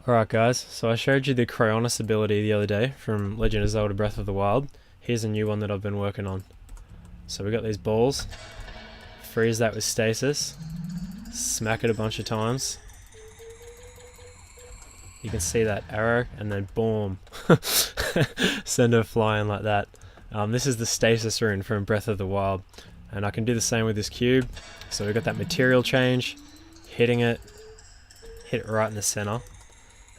Alright guys, so I showed you the Cryonis ability the other day from Legend of Zelda Breath of the Wild. Here's a new one that I've been working on. So we got these balls, freeze that with Stasis, smack it a bunch of times. You can see that arrow and then boom, send her flying like that. This is the Stasis rune from Breath of the Wild, and I can do the same with this cube. So we got that material change, hitting it, hit it right in the center.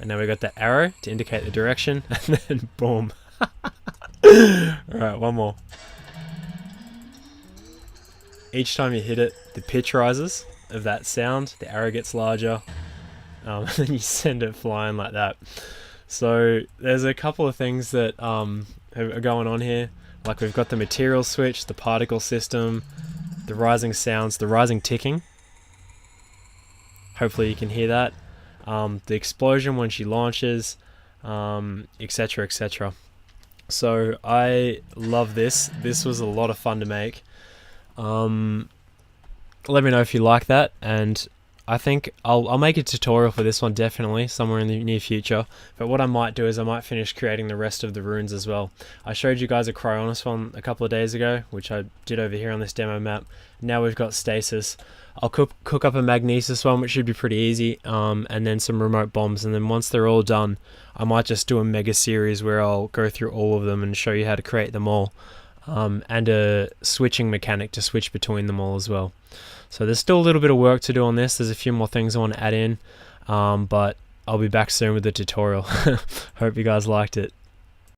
And now we got that arrow to indicate the direction, and then boom. Alright, one more. Each time you hit it, the pitch rises of that sound, the arrow gets larger, and then you send it flying like that. So there's a couple of things that are going on here. Like we've got the material switch, the particle system, the rising sounds, the rising ticking. Hopefully you can hear that. The explosion when she launches, etc, etc. So I love this. This was a lot of fun to make. Let me know if you like that, and I think I'll make a tutorial for this one definitely somewhere in the near future. But what I might do is I might finish creating the rest of the runes as well. I showed you guys a Cryonis one a couple of days ago, which I did over here on this demo map. Now we've got Stasis. I'll cook up a Magnesis one, which should be pretty easy, and then some remote bombs, and then once they're all done, I might just do a mega series where I'll go through all of them and show you how to create them all, and a switching mechanic to switch between them all as well. So there's still a little bit of work to do on this. There's a few more things I want to add in, but I'll be back soon with the tutorial. Hope you guys liked it.